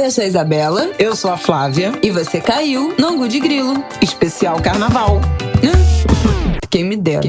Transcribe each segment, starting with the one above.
Oi, eu sou a Isabela. Eu sou a Flávia. E você caiu no Angu de Grilo. Especial Carnaval. Quem me dera.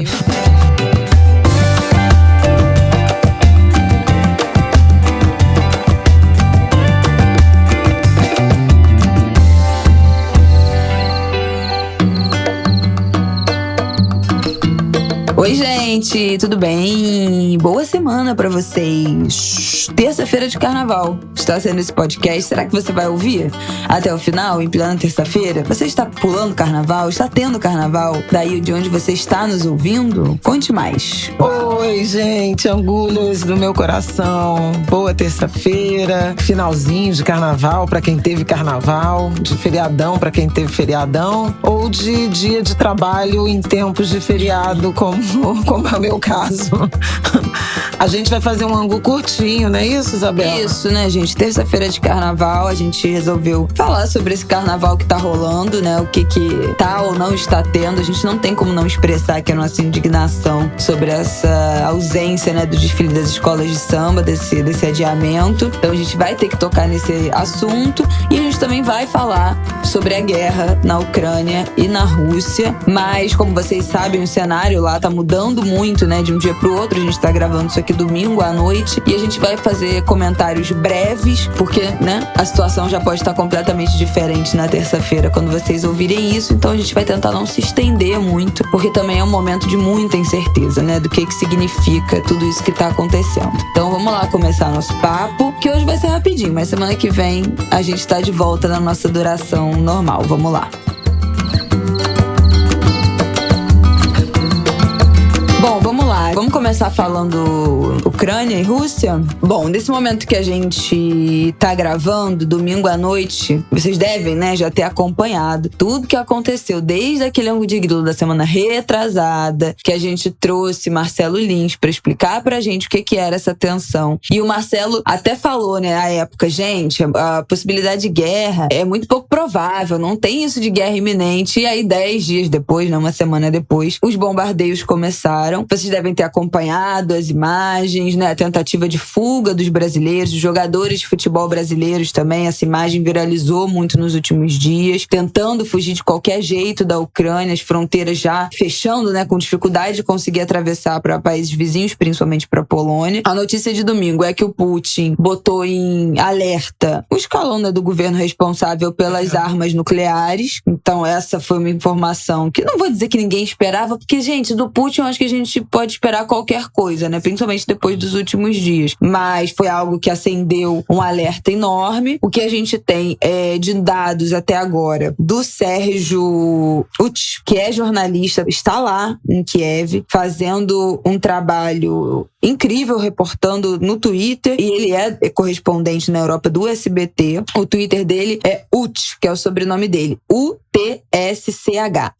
Oi, gente, tudo bem? Boa semana pra vocês. Terça-feira de carnaval. Está sendo esse podcast. Será que você vai ouvir até o final, em plena terça-feira? Você está pulando carnaval? Está tendo carnaval? Daí de onde você está nos ouvindo? Conte mais. Oi, gente, angulhos do meu coração. Boa terça-feira, finalzinho de carnaval pra quem teve carnaval, de feriadão pra quem teve feriadão, ou de dia de trabalho em tempos de feriado, como é o meu caso. A gente vai fazer um angu curtinho, não é isso, Isabela? Isso, né, gente? Terça-feira de carnaval, a gente resolveu falar sobre esse carnaval que tá rolando, né? O que tá ou não está tendo. A gente não tem como não expressar aqui a nossa indignação sobre essa ausência, né, do desfile das escolas de samba, desse adiamento. Então a gente vai ter que tocar nesse assunto e a gente também vai falar sobre a guerra na Ucrânia e na Rússia. Mas, como vocês sabem, o cenário lá tá mudando muito, né, de um dia pro outro. A gente tá gravando isso aqui domingo à noite e a gente vai fazer comentários breves, porque, né, a situação já pode estar completamente diferente na terça-feira quando vocês ouvirem isso. Então a gente vai tentar não se estender muito, porque também é um momento de muita incerteza, né, do que significa tudo isso que tá acontecendo. Então vamos lá começar nosso papo, que hoje vai ser rapidinho, mas semana que vem a gente tá de volta na nossa duração normal. Vamos lá. Bom, vamos lá. Vamos começar falando Ucrânia e Rússia? Bom, nesse momento que a gente tá gravando, domingo à noite, vocês devem, né, já ter acompanhado tudo que aconteceu desde aquele Angu de Grilo da semana retrasada, que a gente trouxe Marcelo Lins pra explicar pra gente o que era essa tensão. E o Marcelo até falou, né, à época, gente, a possibilidade de guerra é muito pouco provável, não tem isso de guerra iminente. E aí, 10 dias depois, né, uma semana depois, os bombardeios começaram. Vocês devem ter acompanhado as imagens, né? A tentativa de fuga dos brasileiros, dos jogadores de futebol brasileiros também. Essa imagem viralizou muito nos últimos dias, tentando fugir de qualquer jeito da Ucrânia, as fronteiras já fechando, né? Com dificuldade de conseguir atravessar para países vizinhos, principalmente para a Polônia. A notícia de domingo é que o Putin botou em alerta o escalão, né, do governo responsável pelas armas nucleares. Então essa foi uma informação que não vou dizer que ninguém esperava, porque, gente, do Putin eu acho que a gente pode esperar qualquer coisa, né? Principalmente depois dos últimos dias. Mas foi algo que acendeu um alerta enorme. O que a gente tem de dados até agora do Sérgio Uch, que é jornalista, está lá em Kiev, fazendo um trabalho incrível, reportando no Twitter, e ele é correspondente na Europa do SBT. O Twitter dele é Uch, que é o sobrenome dele. UTSCH,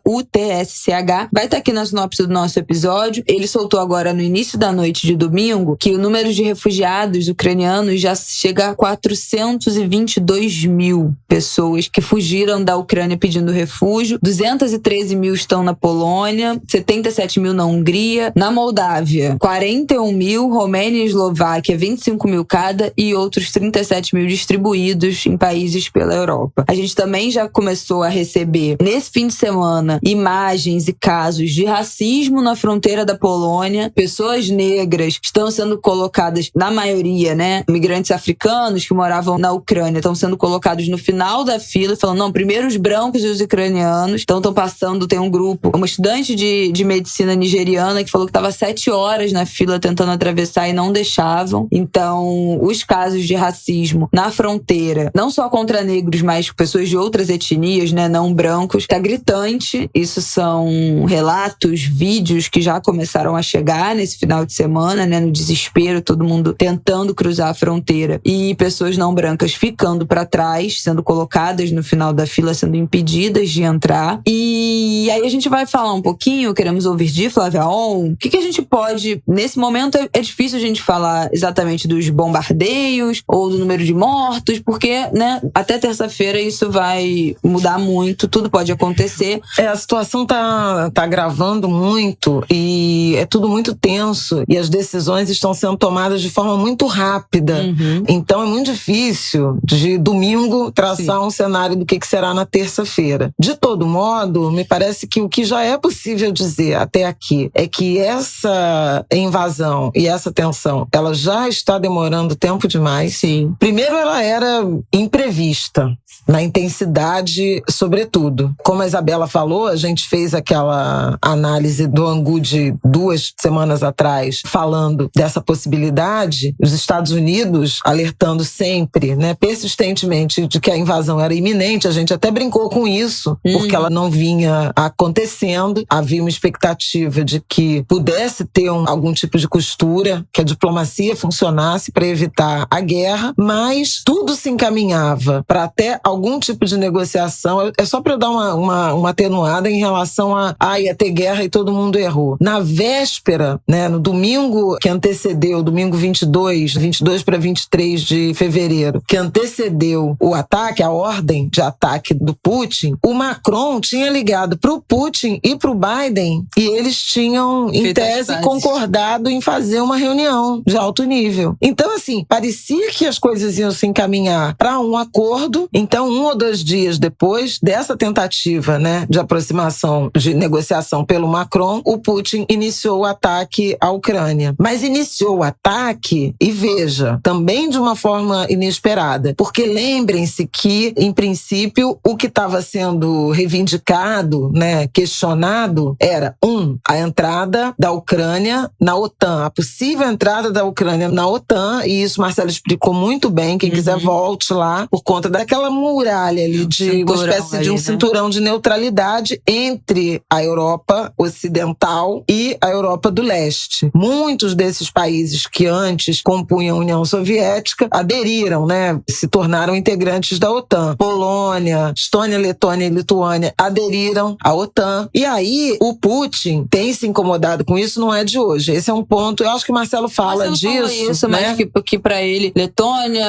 @UTSCH. Vai estar aqui na sinopse do nosso episódio. Ele soltou agora no início da noite de domingo que o número de refugiados ucranianos já chega a 422 mil pessoas que fugiram da Ucrânia pedindo refúgio. 213 mil estão na Polônia, 77 mil na Hungria, na Moldávia 41 mil, Romênia e Eslováquia 25 mil cada, e outros 37 mil distribuídos em países pela Europa. A gente também já começou a receber, nesse fim de semana, imagens e casos de racismo na fronteira da Polônia. Pessoas negras estão sendo colocadas, na maioria, né, imigrantes africanos que moravam na Ucrânia, estão sendo colocados no final da fila, falando, não, primeiro os brancos e os ucranianos. Então estão passando, tem um grupo, uma estudante de medicina nigeriana que falou que estava 7 horas na fila tentando atravessar e não deixavam. Então, os casos de racismo na fronteira, não só contra negros, mas pessoas de outras etnias, né, não brancos, tá gritante. Isso são relatos, vídeos que já começaram a chegar nesse final de semana, né, no desespero, todo mundo tentando cruzar a fronteira e pessoas não brancas ficando para trás, sendo colocadas no final da fila, sendo impedidas de entrar. E aí a gente vai falar um pouquinho, queremos ouvir de Flávia On, o que a gente pode, nesse momento é difícil a gente falar exatamente dos bombardeios ou do número de mortos, porque, né, até terça-feira isso vai mudar muito, tudo pode acontecer. A situação tá gravando muito e e é tudo muito tenso e as decisões estão sendo tomadas de forma muito rápida. Então é muito difícil de domingo traçar um cenário do que será na terça-feira. De todo modo, me parece que o que já é possível dizer até aqui é que essa invasão e essa tensão, ela já está demorando tempo demais. Sim. Primeiro, ela era imprevista, na intensidade, sobretudo. Como a Isabela falou, a gente fez aquela análise do Angu de 2 semanas atrás, falando dessa possibilidade, os Estados Unidos alertando sempre, né, persistentemente, de que a invasão era iminente. A gente até brincou com isso, porque ela não vinha acontecendo. Havia uma expectativa de que pudesse ter algum tipo de costura, que a diplomacia funcionasse para evitar a guerra, mas tudo se encaminhava para até algum tipo de negociação. É só para eu dar uma atenuada em relação a ia ter guerra e todo mundo errou. Na véspera, né, no domingo que antecedeu, domingo 22 para 23 de fevereiro, que antecedeu o ataque, a ordem de ataque do Putin, o Macron tinha ligado para o Putin e para o Biden e eles tinham, em tese, concordado em fazer uma reunião de alto nível. Então, assim, parecia que as coisas iam se encaminhar para um acordo. Então, 1 ou 2 dias depois dessa tentativa, né, de aproximação, de negociação pelo Macron, o Putin iniciou o ataque à Ucrânia. Mas iniciou o ataque, e veja, também de uma forma inesperada. Porque lembrem-se que, em princípio, o que estava sendo reivindicado, né, questionado, era, a entrada da Ucrânia na OTAN, a possível entrada da Ucrânia na OTAN, e isso Marcelo explicou muito bem, quem quiser volte lá, por conta daquela muralha ali, de uma espécie de um cinturão de neutralidade entre a Europa Ocidental e a Europa do Leste. Muitos desses países que antes compunham a União Soviética aderiram, né, se tornaram integrantes da OTAN. Polônia, Estônia, Letônia e Lituânia aderiram à OTAN. E aí, o Putin tem se incomodado com isso, não é de hoje. Esse é um ponto, eu acho que o Marcelo fala disso, né? Mas que pra ele, Letônia,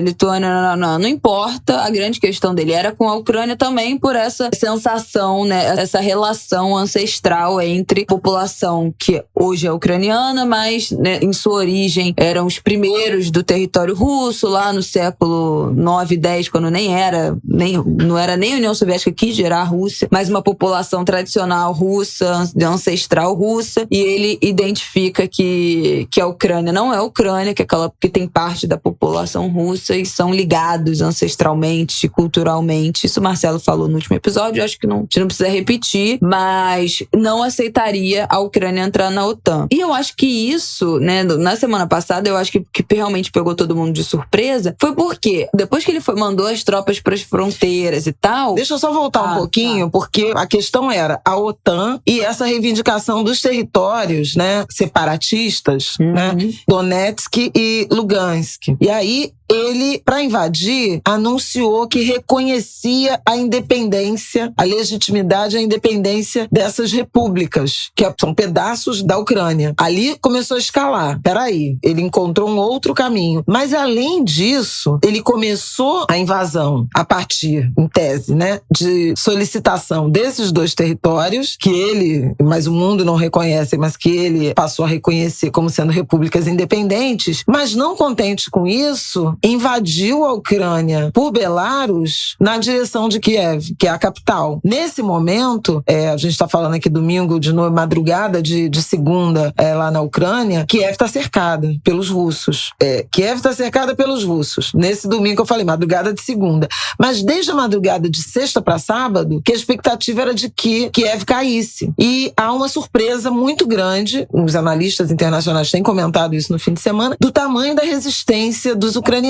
Lituânia, não importa. A grande questão dele era com a Ucrânia também por essa sensação, né? Essa relação ancestral entre população que hoje é ucraniana, mas, né, em sua origem eram os primeiros do território russo, lá no século 9, 10, quando não era nem a União Soviética que quis gerar a Rússia, mas uma população tradicional russa, ancestral russa, e ele identifica que a Ucrânia não é a Ucrânia, que tem parte da população russa e são ligados ancestralmente, culturalmente. Isso o Marcelo falou no último episódio, eu acho que a gente não precisa repetir, mas não aceitaria a Ucrânia entrar na OTAN. E eu acho que isso, né, na semana passada, eu acho que realmente pegou todo mundo de surpresa, foi porque depois que ele mandou as tropas para as fronteiras e tal... Deixa eu só voltar um pouquinho, porque a questão era a OTAN e essa reivindicação dos territórios, né, separatistas, né, Donetsk e Lugansk. E aí, ele, para invadir, anunciou que reconhecia a independência, a legitimidade e a independência dessas repúblicas, que são pedaços da Ucrânia. Ali começou a escalar. Peraí, ele encontrou um outro caminho. Mas, além disso, ele começou a invasão a partir, em tese, né, de solicitação desses 2 territórios, que ele, mas o mundo não reconhece, mas que ele passou a reconhecer como sendo repúblicas independentes. Mas, não contente com isso, invadiu a Ucrânia por Belarus na direção de Kiev, que é a capital. Nesse momento, a gente está falando aqui domingo de noite, madrugada de segunda, lá na Ucrânia, Kiev está cercada pelos russos. Kiev está cercada pelos russos. Nesse domingo eu falei, madrugada de segunda. Mas desde a madrugada de sexta para sábado, que a expectativa era de que Kiev caísse. E há uma surpresa muito grande, os analistas internacionais têm comentado isso no fim de semana, do tamanho da resistência dos ucranianos.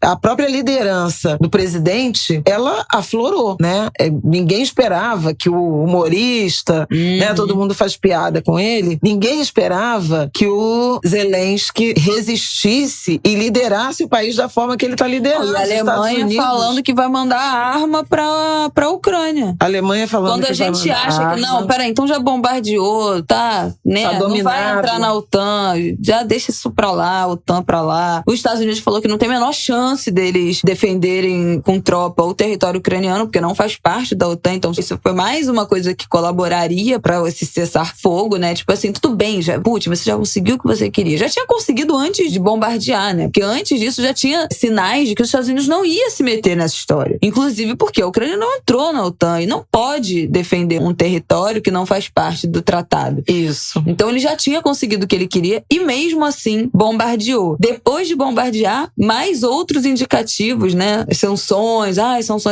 A própria liderança do presidente, ela aflorou, né? Ninguém esperava que o humorista, né, todo mundo faz piada com ele, ninguém esperava que o Zelensky resistisse e liderasse o país da forma que ele está liderando. E a Alemanha falando que vai mandar arma pra Ucrânia. A Alemanha falando quando que vai mandar arma. Quando a gente acha que, não, peraí, então já bombardeou, tá? Né? Tá dominado. Não vai entrar na OTAN, já deixa isso pra lá, OTAN pra lá. Os Estados Unidos falou que não tem tem a menor chance deles defenderem com tropa o território ucraniano, porque não faz parte da OTAN. Então isso foi mais uma coisa que colaboraria para esse cessar-fogo, né? Tipo assim, tudo bem, Putin, você já conseguiu o que você queria. Já tinha conseguido antes de bombardear, né? Porque antes disso já tinha sinais de que os Estados Unidos não ia se meter nessa história. Inclusive porque a Ucrânia não entrou na OTAN e não pode defender um território que não faz parte do tratado. Isso. Então ele já tinha conseguido o que ele queria e mesmo assim bombardeou. Depois de bombardear, mais outros indicativos, né? Sanções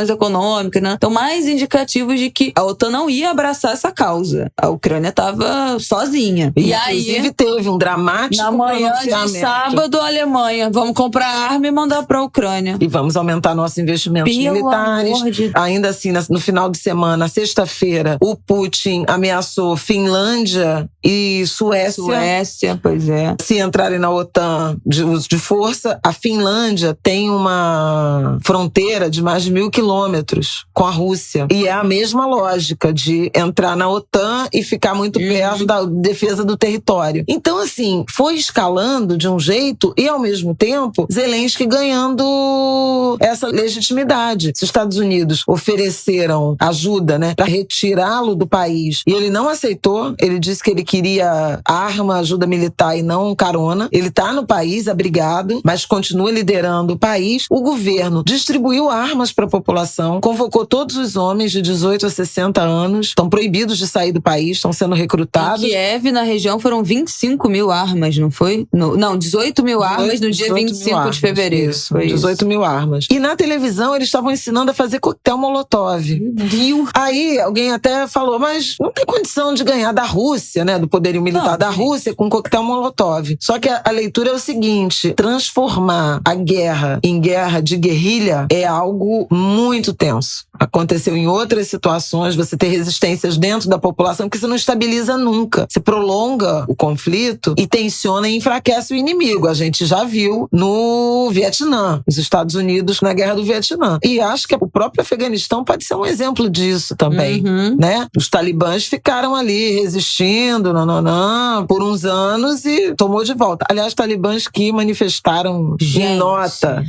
econômicas, né? Então mais indicativos de que a OTAN não ia abraçar essa causa. A Ucrânia estava sozinha. E aí teve um dramático na manhã de sábado, a Alemanha, vamos comprar arma e mandar para a Ucrânia. E vamos aumentar nossos investimentos militares. Ainda assim, no final de semana, sexta-feira, o Putin ameaçou Finlândia e Suécia. Suécia, pois é. Se entrarem na OTAN de uso de força, a Finlândia tem uma fronteira de mais de 1.000 quilômetros com a Rússia. E é a mesma lógica de entrar na OTAN e ficar muito perto da defesa do território. Então, assim, foi escalando de um jeito e, ao mesmo tempo, Zelensky ganhando essa legitimidade. Se os Estados Unidos ofereceram ajuda, né, para retirá-lo do país e ele não aceitou, ele disse que ele queria arma, ajuda militar e não carona. Ele tá no país, abrigado, mas continua liderando o país. O governo distribuiu armas para a população, convocou todos os homens de 18 a 60 anos, estão proibidos de sair do país, estão sendo recrutados. Em Kiev, na região, foram 25 mil armas, não foi? Não, 18 mil armas no dia 25 de fevereiro. Isso, foi 18 mil armas. E na televisão eles estavam ensinando a fazer coquetel Molotov. Aí alguém até falou, mas não tem condição de ganhar da Rússia, né? Do poderio militar da Rússia com coquetel Molotov. Só que a leitura é o seguinte, transformar a guerra em guerra de guerrilha é algo muito tenso. Aconteceu em outras situações, você ter resistências dentro da população, porque você não estabiliza nunca. Você prolonga o conflito e tensiona e enfraquece o inimigo. A gente já viu no Vietnã, os Estados Unidos na Guerra do Vietnã. E acho que o próprio Afeganistão pode ser um exemplo disso também, né? Os talibãs ficaram ali resistindo, por uns anos e tomou de volta. Aliás, talibãs que manifestaram em nota.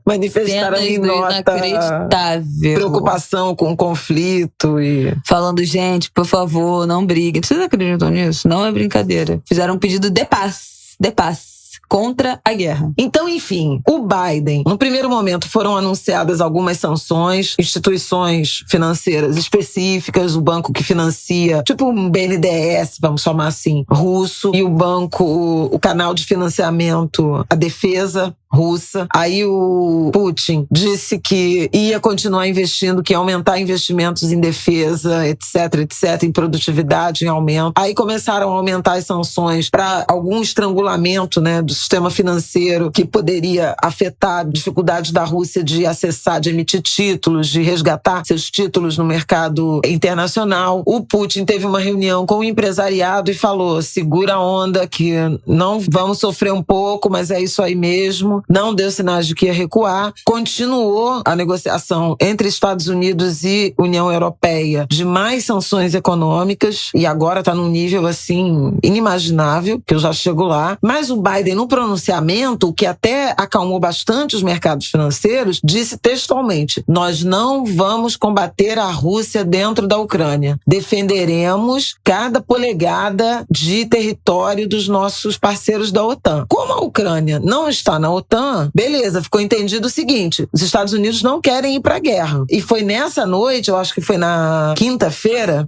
Manifestaram em nota. Inacreditável. Preocupação com o conflito e... Falando, gente, por favor, não briguem. Vocês acreditam nisso? Não é brincadeira. Fizeram um pedido de paz contra a guerra. Então, enfim, o Biden, no primeiro momento foram anunciadas algumas sanções, instituições financeiras específicas, o banco que financia, tipo um BNDES, vamos chamar assim, russo, e o canal de financiamento, a defesa russa. Aí o Putin disse que ia continuar investindo, que ia aumentar investimentos em defesa, etc, em produtividade, em aumento. Aí começaram a aumentar as sanções para algum estrangulamento, né, do sistema financeiro que poderia afetar a dificuldade da Rússia de acessar, de emitir títulos, de resgatar seus títulos no mercado internacional. O Putin teve uma reunião com o empresariado e falou, segura a onda que não vamos sofrer um pouco, mas é isso aí mesmo. Não deu sinais de que ia recuar. Continuou a negociação entre Estados Unidos e União Europeia de mais sanções econômicas e agora está num nível assim inimaginável, que eu já chego lá. Mas o Biden, no pronunciamento, que até acalmou bastante os mercados financeiros, disse textualmente, nós não vamos combater a Rússia dentro da Ucrânia. Defenderemos cada polegada de território dos nossos parceiros da OTAN. Como a Ucrânia não está na OTAN, beleza, ficou entendido o seguinte, os Estados Unidos não querem ir para a guerra. E foi nessa noite, eu acho que foi na quinta-feira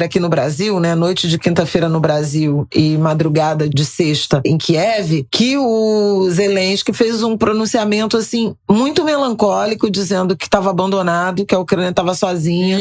aqui no Brasil, né, noite de quinta-feira no Brasil e madrugada de sexta em Kiev, que o Zelensky fez um pronunciamento assim muito melancólico, dizendo que estava abandonado, que a Ucrânia estava sozinha.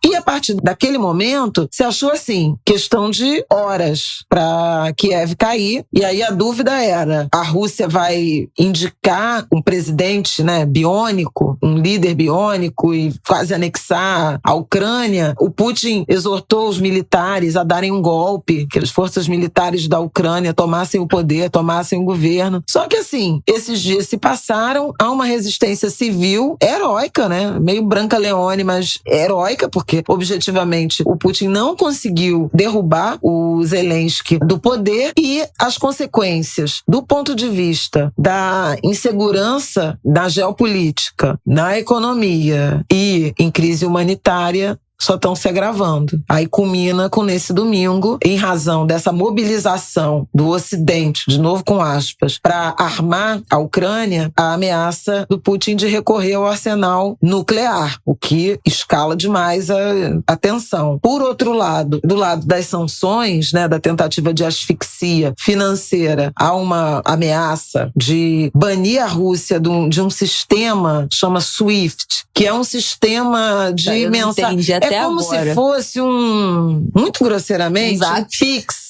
E a partir daquele momento, se achou assim, questão de horas para Kiev cair. E aí a dúvida era, a Rússia vai indicar um presidente, né, biônico, um líder biônico e quase anexar a Ucrânia? O Putin exortou os militares a darem um golpe, que as forças militares da Ucrânia tomassem o poder, tomassem derrubassem o governo. Só que assim, esses dias se passaram, há uma resistência civil heróica, né? Meio Branca Leone, mas heróica, porque objetivamente o Putin não conseguiu derrubar o Zelensky do poder, e as consequências do ponto de vista da insegurança na geopolítica, na economia e em crise humanitária só estão se agravando. Aí culmina com nesse domingo, em razão dessa mobilização do Ocidente, de novo com aspas, para armar a Ucrânia, a ameaça do Putin de recorrer ao arsenal nuclear, o que escala demais a tensão. Por outro lado, do lado das sanções, né, da tentativa de asfixia financeira, há uma ameaça de banir a Rússia de um sistema, chama SWIFT, que é um sistema de mensagem. É como se fosse muito grosseiramente, um Pix.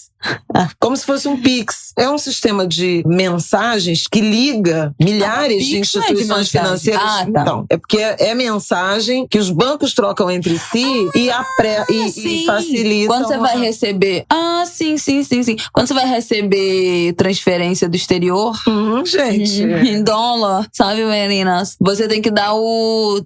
Como se fosse um Pix. É um sistema de mensagens que liga milhares de instituições financeiras. Tá. Então, é porque é mensagem que os bancos trocam entre si e facilitam. Quando você vai receber... sim. Quando você vai receber transferência do exterior... gente. Em dólar, sabe, meninas? Você tem que dar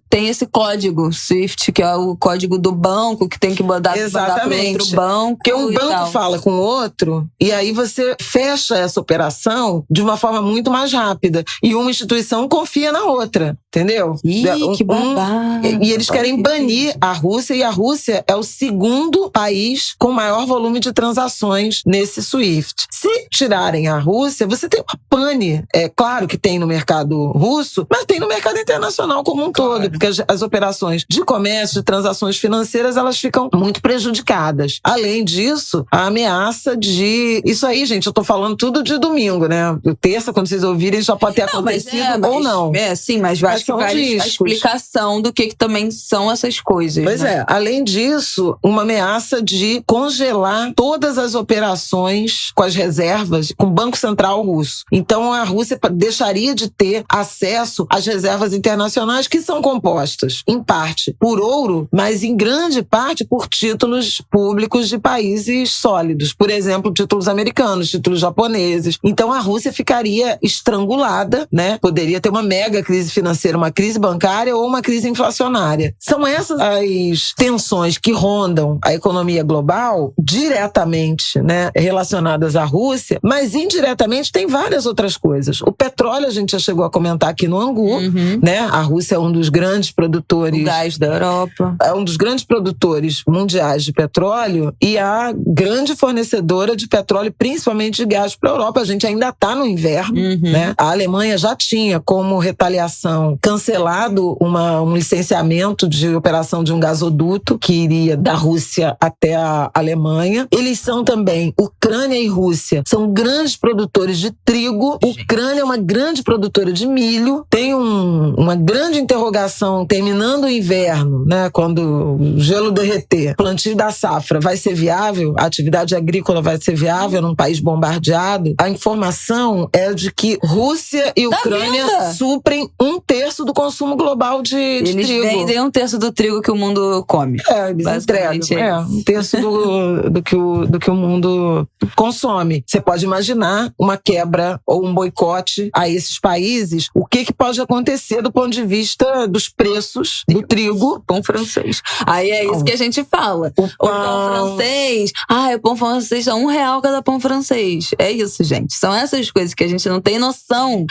tem esse código SWIFT, que é o código do banco, que tem que mandar para outro banco. Porque um banco fala com o outro, e aí você fecha essa operação de uma forma muito mais rápida. E uma instituição confia na outra, entendeu? Que babado. E eles querem banir a Rússia, e a Rússia é o segundo país com maior volume de transações nesse SWIFT. Se tirarem a Rússia, você tem uma pane. É claro que tem no mercado russo, mas tem no mercado internacional como um todo, porque as operações de comércio, de transações financeiras, elas ficam muito prejudicadas. Além disso, a ameaça de... Isso aí, gente, eu tô falando tudo de domingo, né? Terça, quando vocês ouvirem, já pode ter acontecido ou não. Sim, mas vai a explicação do que também são essas coisas. Pois né? Além disso, uma ameaça de congelar todas as operações com as reservas com o Banco Central russo. Então, a Rússia deixaria de ter acesso às reservas internacionais, que são compostas, em parte, por ouro, mas em grande parte por títulos públicos de países sólidos. Por exemplo, títulos americanos, títulos japoneses. Então, a Rússia ficaria estrangulada, né? Poderia ter uma mega crise financeira, uma crise bancária ou uma crise inflacionária. São essas as tensões que rondam a economia global, diretamente, né, relacionadas à Rússia, mas indiretamente tem várias outras coisas. O petróleo, a gente já chegou a comentar aqui no Angu, né? A Rússia é um dos grandes produtores... O gás da Europa. É um dos grandes produtores mundiais de petróleo e a grande fornecedora de petróleo, principalmente de gás para a Europa. A gente ainda está no inverno, né? A Alemanha já tinha como retaliação cancelado um licenciamento de operação de um gasoduto que iria da Rússia até a Alemanha. Eles são também, Ucrânia e Rússia, são grandes produtores de trigo. Ucrânia é uma grande produtora de milho. Tem uma grande interrogação terminando o inverno, né? Quando o gelo derreter, o plantio da safra vai ser viável? A atividade agrícola vai ser viável num país bombardeado? A informação é de que Rússia e Ucrânia suprem 1/3 do consumo global de eles trigo. Eles vendem 1/3 do trigo que o mundo come. Eles entregam. 1/3 do que o mundo consome. Você pode imaginar uma quebra ou um boicote a esses países. O que pode acontecer do ponto de vista dos preços do trigo? Pão francês. Aí é isso que a gente fala. O pão francês. O pão francês é R$1 cada pão francês. É isso, gente. São essas coisas que a gente não tem noção.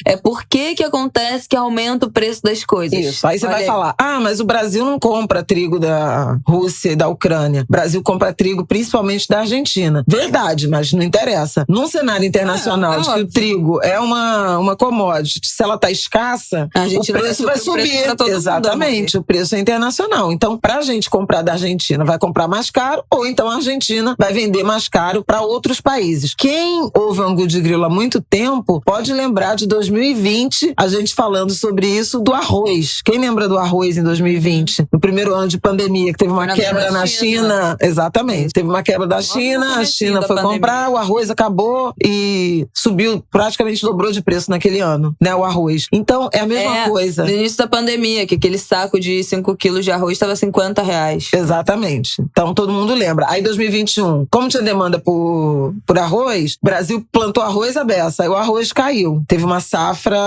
É por que acontece que aumenta o preço das coisas. Isso. Aí você vai falar, mas o Brasil não compra trigo da Rússia e da Ucrânia. O Brasil compra trigo principalmente da Argentina. Verdade, mas não interessa. Num cenário internacional de que o trigo é uma commodity, se ela tá escassa, o preço vai subir. Exatamente, o preço é internacional. Então, pra gente comprar da Argentina, vai comprar mais caro, ou então a Argentina vai vender mais caro para outros países. Quem ouve o Angu de Grilo há muito tempo pode lembrar de 2020, a gente falando sobre isso, do arroz. Quem lembra do arroz em 2020? No primeiro ano de pandemia, que teve uma quebra na China. Exatamente. Teve uma quebra da China, a China foi comprar, o arroz acabou e subiu, praticamente dobrou de preço naquele ano, né, o arroz. Então, é a mesma coisa. No início da pandemia, que aquele saco de 5 quilos de arroz estava R$50. Exatamente. Então, todo mundo lembra. Aí, 2021, como tinha demanda por arroz, o Brasil plantou arroz à beça, aí o arroz caiu. Teve uma safra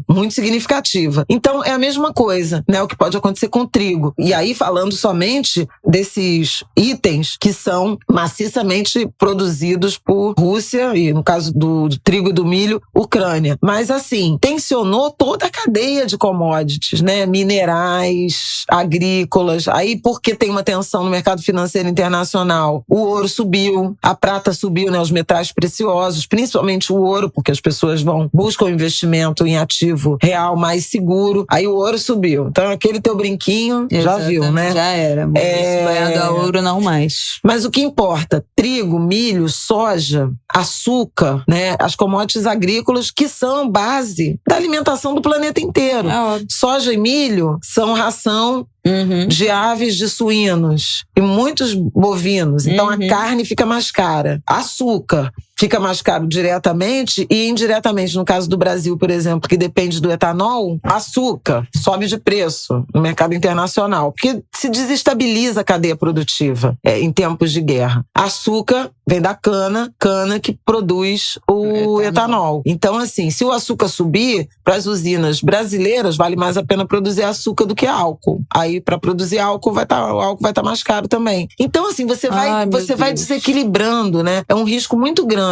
muito significativa. Então, é a mesma coisa, né? O que pode acontecer com o trigo. E aí, falando somente desses itens que são maciçamente produzidos por Rússia, e no caso do trigo e do milho, Ucrânia. Mas, assim, tensionou toda a cadeia de commodities, né? Minerais, agrícolas. Aí, porque tem uma tensão no mercado financeiro internacional, o ouro subiu, a prata subiu, né? Os metais preciosos, principalmente o ouro, porque as pessoas buscam investimento em ativo real mais seguro. Aí o ouro subiu. Então, aquele teu brinquinho, já viu, né? Já era. Banhado a ouro, não mais. Mas o que importa? Trigo, milho, soja, açúcar, né? As commodities agrícolas que são base da alimentação do planeta inteiro. Soja e milho são ração de aves, de suínos e muitos bovinos. Então, a carne fica mais cara. Açúcar fica mais caro diretamente e indiretamente. No caso do Brasil, por exemplo, que depende do etanol, açúcar sobe de preço no mercado internacional, porque se desestabiliza a cadeia produtiva em tempos de guerra. Açúcar vem da cana que produz o etanol. Então, assim, se o açúcar subir, para as usinas brasileiras, vale mais a pena produzir açúcar do que álcool. Aí, para produzir álcool, o álcool vai estar mais caro também. Então, assim, você vai desequilibrando, né? É um risco muito grande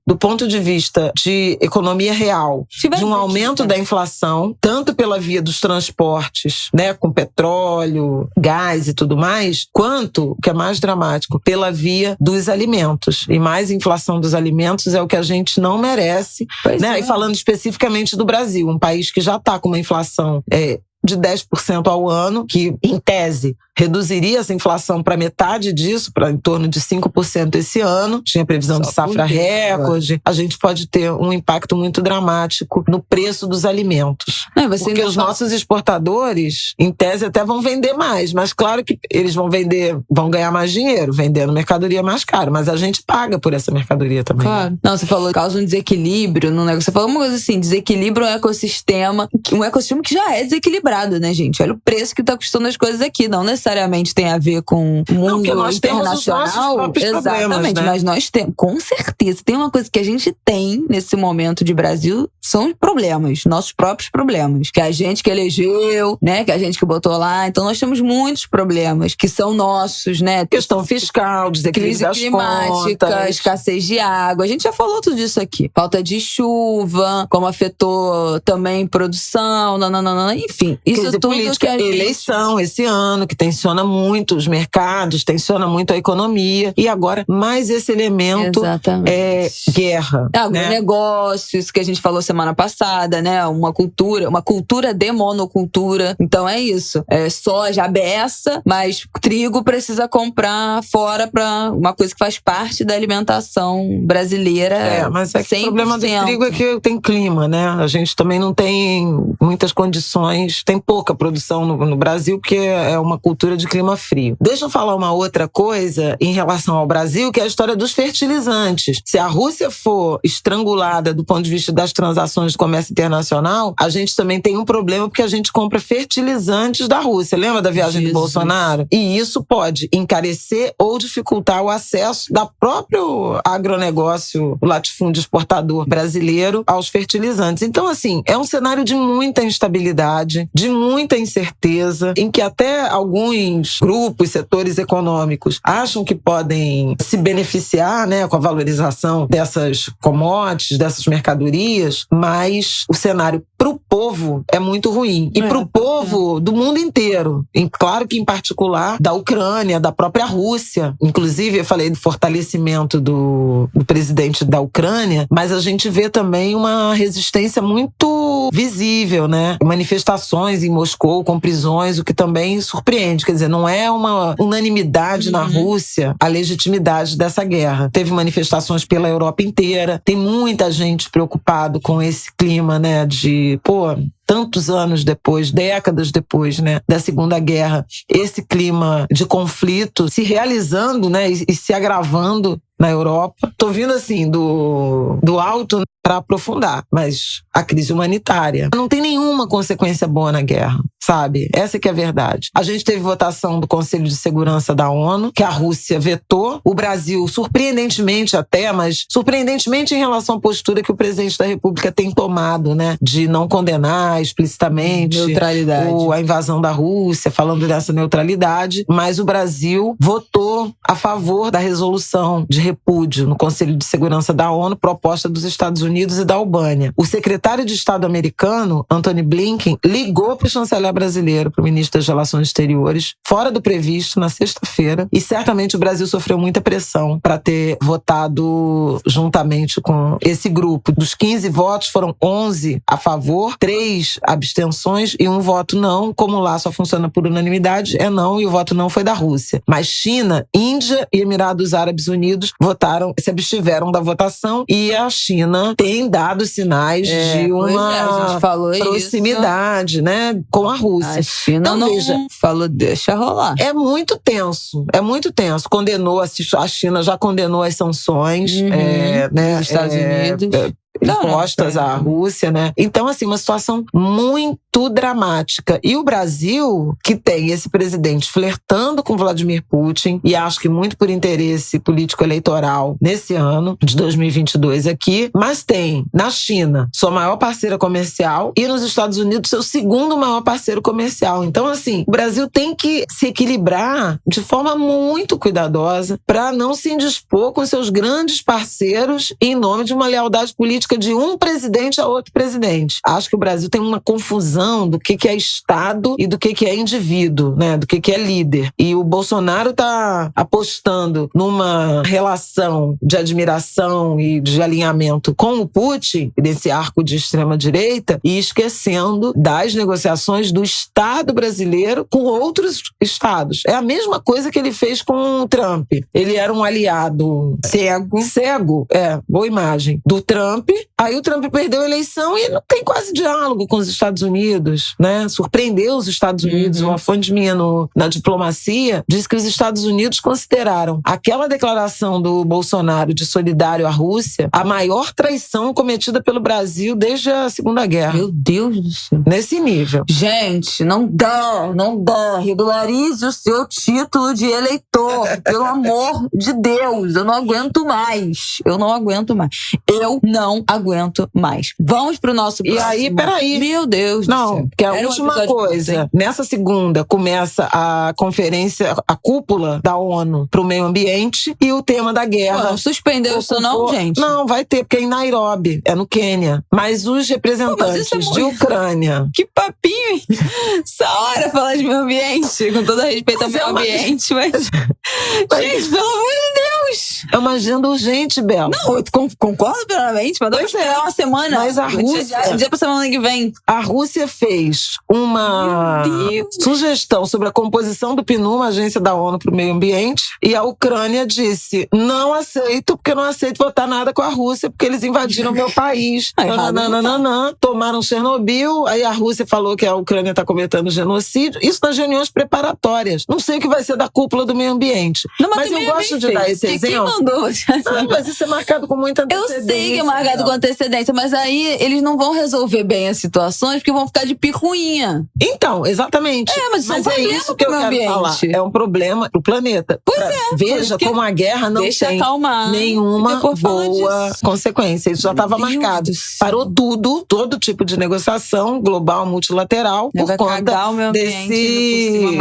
do ponto de vista de economia real, de um aumento da inflação, tanto pela via dos transportes, né, com petróleo, gás e tudo mais, quanto, o que é mais dramático, pela via dos alimentos. E mais inflação dos alimentos é o que a gente não merece, né? E falando especificamente do Brasil, um país que já está com uma inflação de 10% ao ano, que, em tese, reduziria essa inflação para metade disso, para em torno de 5% esse ano. Tinha previsão de safra recorde. A gente pode ter um impacto muito dramático no preço dos alimentos. Porque os nossos exportadores, em tese, até vão vender mais, mas claro que eles vão ganhar mais dinheiro, vendendo mercadoria mais cara, mas a gente paga por essa mercadoria também. Claro. Não, você falou, causa um desequilíbrio no negócio. Você falou uma coisa assim, desequilíbrio um ecossistema que já é desequilibrado, né, gente? Olha o preço que tá custando as coisas aqui, não necessariamente tem a ver com o mundo nós internacional. Exatamente, né? Mas nós temos, com certeza, tem uma coisa que a gente tem nesse momento de Brasil, são problemas, nossos próprios problemas, que a gente que elegeu, né, que a gente que botou lá. Então nós temos muitos problemas que são nossos, né? Questão fiscal, desequilíbrio das climática, contas, escassez de água. A gente já falou tudo isso aqui. Falta de chuva, como afetou também produção, enfim. Isso tudo política, que a gente... eleição esse ano, que tensiona muito os mercados, tensiona muito a economia. E agora, mais esse elemento é guerra. Agronegócio, isso que a gente falou semana passada, né? Uma cultura de monocultura. Então é isso. Soja a beça, mas trigo precisa comprar fora para uma coisa que faz parte da alimentação brasileira. Mas é que 100%. O problema do trigo é que tem clima, né? A gente também não tem muitas condições, tem pouca produção no Brasil, porque é uma cultura de clima frio. Deixa eu falar uma outra coisa em relação ao Brasil, que é a história dos fertilizantes. Se a Rússia for estrangulada do ponto de vista das transações de comércio internacional, a gente também tem um problema, porque a gente compra fertilizantes da Rússia. Lembra da viagem do Bolsonaro? E isso pode encarecer ou dificultar o acesso da próprio agronegócio, o latifúndio exportador brasileiro, aos fertilizantes. Então, assim, é um cenário de muita instabilidade, de muita incerteza, em que até alguns grupos, setores econômicos acham que podem se beneficiar, né, com a valorização dessas commodities, dessas mercadorias, mas o cenário para o povo é muito ruim. E para o povo do mundo inteiro. E claro que, em particular, da Ucrânia, da própria Rússia. Inclusive, eu falei do fortalecimento do presidente da Ucrânia, mas a gente vê também uma resistência muito visível, né? Manifestações em Moscou com prisões, o que também surpreende. Quer dizer, não é uma unanimidade na Rússia a legitimidade dessa guerra. Teve manifestações pela Europa inteira. Tem muita gente preocupada com esse clima, né? De, tantos anos depois, décadas depois, né, da Segunda Guerra, esse clima de conflito se realizando, né, e se agravando na Europa. Tô vindo assim do alto para aprofundar, mas a crise humanitária não tem nenhuma consequência boa na guerra, sabe? Essa que é a verdade. A gente teve votação do Conselho de Segurança da ONU, que a Rússia vetou. O Brasil, surpreendentemente até, mas surpreendentemente em relação à postura que o presidente da República tem tomado, né? De não condenar explicitamente a invasão da Rússia, falando dessa neutralidade. Mas o Brasil votou a favor da resolução de repúdio no Conselho de Segurança da ONU, proposta dos Estados Unidos e da Albânia. O secretário de Estado americano, Antony Blinken, ligou para o chanceler brasileiro, para o ministro das Relações Exteriores, fora do previsto, na sexta-feira, e certamente o Brasil sofreu muita pressão para ter votado juntamente com esse grupo. Dos 15 votos, foram 11 a favor, 3 abstenções e 1 voto não. Como lá só funciona por unanimidade, é não, e o voto não foi da Rússia. Mas China, Índia e Emirados Árabes Unidos votaram, se abstiveram da votação, e a China tem dado sinais de uma proximidade, né, com a Rússia. A China não falou, deixa rolar. É muito tenso. Condenou, a China já condenou as sanções, né, dos Estados Unidos. Impostas à Rússia, né? Então, assim, uma situação muito dramática. E o Brasil, que tem esse presidente flertando com Vladimir Putin, e acho que muito por interesse político-eleitoral nesse ano de 2022 aqui, mas tem na China sua maior parceira comercial e nos Estados Unidos seu segundo maior parceiro comercial. Então, assim, o Brasil tem que se equilibrar de forma muito cuidadosa para não se indispor com seus grandes parceiros em nome de uma lealdade política de um presidente a outro presidente. Acho que o Brasil tem uma confusão do que é Estado e do que é indivíduo, né? Do que é líder. E o Bolsonaro está apostando numa relação de admiração e de alinhamento com o Putin, desse arco de extrema-direita, e esquecendo das negociações do Estado brasileiro com outros estados. É a mesma coisa que ele fez com o Trump. Ele era um aliado cego, boa imagem, do Trump. Aí o Trump perdeu a eleição e não tem quase diálogo com os Estados Unidos, né? Surpreendeu os Estados Unidos. Uma fonte minha na diplomacia disse que os Estados Unidos consideraram aquela declaração do Bolsonaro de solidário à Rússia a maior traição cometida pelo Brasil desde a Segunda Guerra. Meu Deus do céu. Nesse nível. Gente, não dá. Regularize o seu título de eleitor, pelo amor de Deus. Eu não aguento mais. Eu não aguento mais. Vamos pro nosso próximo. E aí, peraí. Meu Deus do céu. Não, porque a última coisa. Nessa segunda, começa a conferência, a cúpula da ONU pro meio ambiente e o tema da guerra. Não suspendeu isso não, gente? Não, vai ter, porque é em Nairobi, é no Quênia. Mas os representantes de Ucrânia... Que papinho! Essa hora falar de meio ambiente, com todo respeito ao meio ambiente, mas... Gente, pelo amor de Deus! É uma agenda urgente, Bela. Não, eu concordo plenamente, mas vamos esperar uma semana. Mas a Rússia... Dia pra semana que vem. A Rússia fez uma sugestão sobre a composição do PNUD, uma agência da ONU para o meio ambiente, e a Ucrânia disse, não aceito, porque não aceito votar nada com a Rússia, porque eles invadiram meu país. Tomaram Chernobyl, aí a Rússia falou que a Ucrânia está cometendo genocídio. Isso nas reuniões preparatórias. Não sei o que vai ser da cúpula do meio ambiente. Não, mas eu gosto de dar esse exemplo. Quem mandou? Não, mas isso é marcado com muita antecedência. Eu sei que é marcado com antecedência, mas aí eles não vão resolver bem as situações porque vão ficar de picuinha. Então, exatamente. Mas é isso que eu quero falar. É um problema pro planeta. Veja como a guerra não tem nenhuma boa consequência. Isso já estava marcado. Parou tudo, todo tipo de negociação global, multilateral, por conta desse...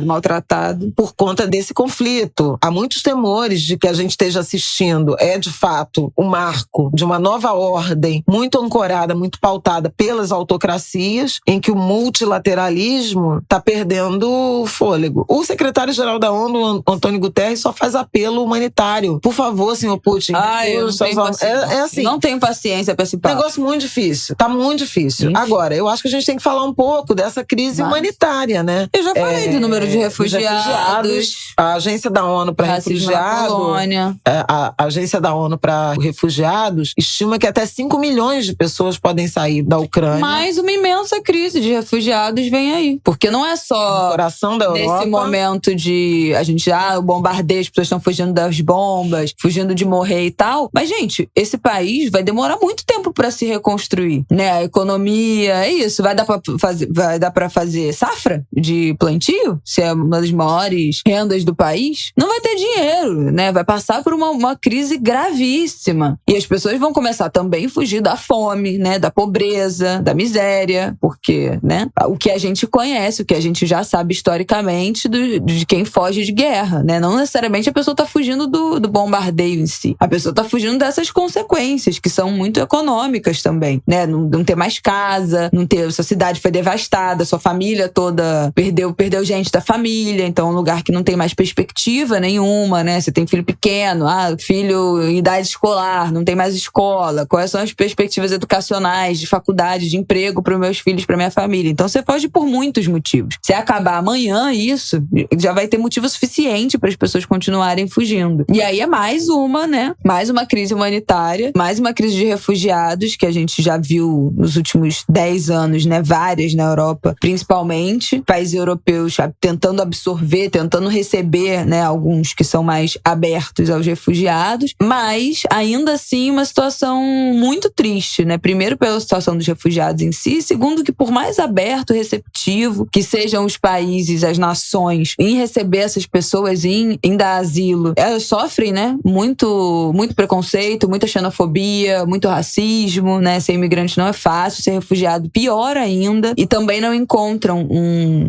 maltratado. Por conta desse conflito. Há muitos temores de que a gente esteja assistindo. É, de fato, o marco de uma nova ordem muito ancorada, muito pautada pelas autocracias, em que o multilateralismo está perdendo fôlego. O secretário-geral da ONU, Antônio Guterres, só faz apelo humanitário. Por favor, senhor Putin. Eu não tenho paciência. Assim, não tenho paciência para esse papo. Negócio muito difícil. Tá muito difícil. Agora, eu acho que a gente tem que falar um pouco dessa crise humanitária, né? Eu já falei do número de refugiados. A agência da ONU para refugiados. Polônia. A Agência da ONU para Refugiados estima que até 5 milhões de pessoas podem sair da Ucrânia. Mais uma imensa crise de refugiados vem aí. Porque não é só no coração da Europa. Nesse momento de a gente o bombardeio, as pessoas estão fugindo das bombas, fugindo de morrer e tal. Mas, gente, esse país vai demorar muito tempo para se reconstruir, né? A economia, é isso. Vai dar para fazer safra de plantio? Se é uma das maiores rendas do país? Não vai ter dinheiro, né? Vai passar por uma crise gravíssima. E as pessoas vão começar também a fugir da fome, né? Da pobreza, da miséria. Porque, né? O que a gente conhece, o que a gente já sabe historicamente de quem foge de guerra, né? Não necessariamente a pessoa tá fugindo do bombardeio em si. A pessoa tá fugindo dessas consequências, que são muito econômicas também, né? Não ter mais casa, sua cidade foi devastada, sua família toda perdeu gente da família, então é um lugar que não tem mais perspectiva nenhuma, né? Você tem filho pequeno, filho em idade escolar, não tem mais escola, quais são as perspectivas educacionais, de faculdade, de emprego para os meus filhos, para minha família? Então você foge por muitos motivos. Se acabar amanhã isso, já vai ter motivo suficiente para as pessoas continuarem fugindo. E aí é mais uma, né? Mais uma crise humanitária, mais uma crise de refugiados que a gente já viu nos últimos 10 anos, né? Várias na Europa, principalmente. Países europeus tentando absorver, tentando receber, né? Alguns que são mais abertos aos refugiados. Mas, ainda assim, uma situação muito triste, né? Primeiro pela situação dos refugiados em si. Segundo que por mais aberto, receptivo que sejam os países, as nações, em receber essas pessoas, em dar asilo, elas sofrem, né? Muito preconceito, muita xenofobia, muito racismo, né? Ser imigrante não é fácil, ser refugiado pior ainda. E também não encontram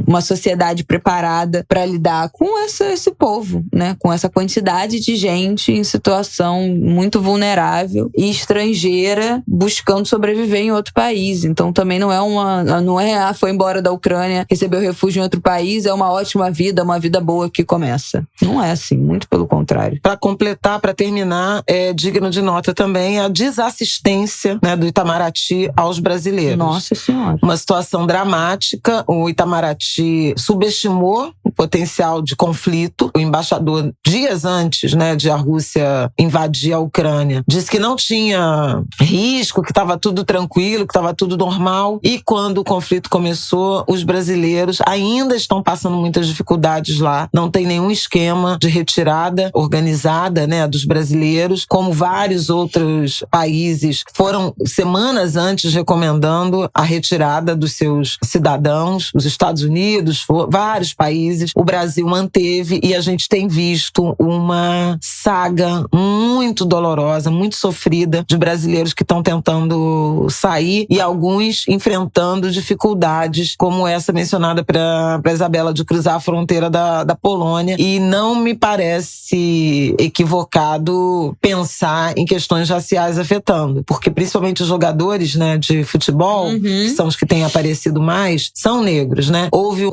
uma sociedade preparada para lidar com esse povo, né? Com essa quantidade de gente em situação muito vulnerável e estrangeira buscando sobreviver em outro país. Então também não é foi embora da Ucrânia, recebeu refúgio em outro país, é uma ótima vida, uma vida boa que começa. Não é assim, muito pelo contrário. Para completar, para terminar, é digno de nota também a desassistência, né, do Itamaraty aos brasileiros. Nossa Senhora. Uma situação dramática. O Itamaraty subestimou o potencial de conflito. O embaixador, dias antes, né, de a Rússia invadir a Ucrânia, disse que não tinha risco, que estava tudo tranquilo, que estava tudo normal. E quando o conflito começou, os brasileiros ainda estão passando muitas dificuldades lá. Não tem nenhum esquema de retirada organizada, né, dos brasileiros, como vários outros países foram semanas antes recomendando a retirada dos seus cidadãos. Os Estados Unidos, vários países, o Brasil manteve, e a gente tem visto uma saga muito dolorosa, muito sofrida de brasileiros que estão tentando sair e alguns enfrentando dificuldades como essa mencionada para Isabela, de cruzar a fronteira da Polônia. E não me parece equivocado pensar em questões raciais afetando, porque principalmente os jogadores, né, de futebol, que são os que têm aparecido mais, são negros, né? Houve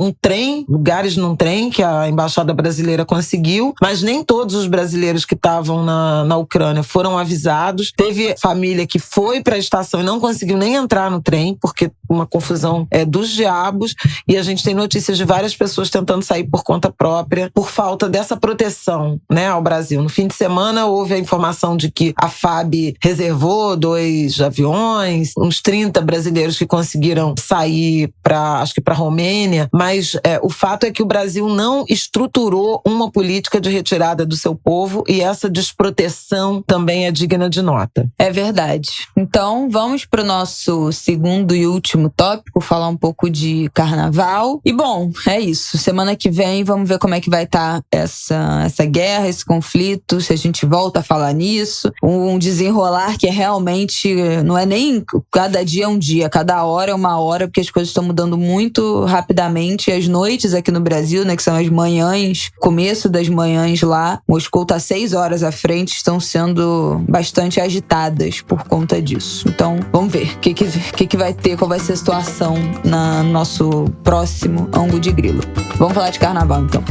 lugares num trem que a embaixada brasileira conseguiu, mas nem todos os brasileiros que estavam na Ucrânia foram avisados. Teve família que foi para a estação e não conseguiu nem entrar no trem, porque uma confusão dos diabos. E a gente tem notícias de várias pessoas tentando sair por conta própria, por falta dessa proteção, né, ao Brasil. No fim de semana houve a informação de que a FAB reservou 2 aviões, uns 30 brasileiros que conseguiram sair acho que para a Romênia, mas o fato é que o Brasil não estruturou uma política de retirada do seu povo, e essa desproteção também é digna de nota. É verdade. Então, vamos para o nosso segundo e último tópico, falar um pouco de carnaval. E bom, é isso. Semana que vem vamos ver como é que vai estar essa guerra, esse conflito, se a gente volta a falar nisso. Um desenrolar que realmente não é nem cada dia é um dia, cada hora é uma hora, porque as coisas estão mudando muito rapidamente. E as noites aqui no Brasil, né, que são as manhãs, começo das manhãs lá, Moscou está 6 horas à frente, estão sendo bastante agitadas por conta disso. Então, vamos ver o que vai ter, qual vai ser a situação no nosso próximo Ângulo de Grilo. Vamos falar de carnaval, então.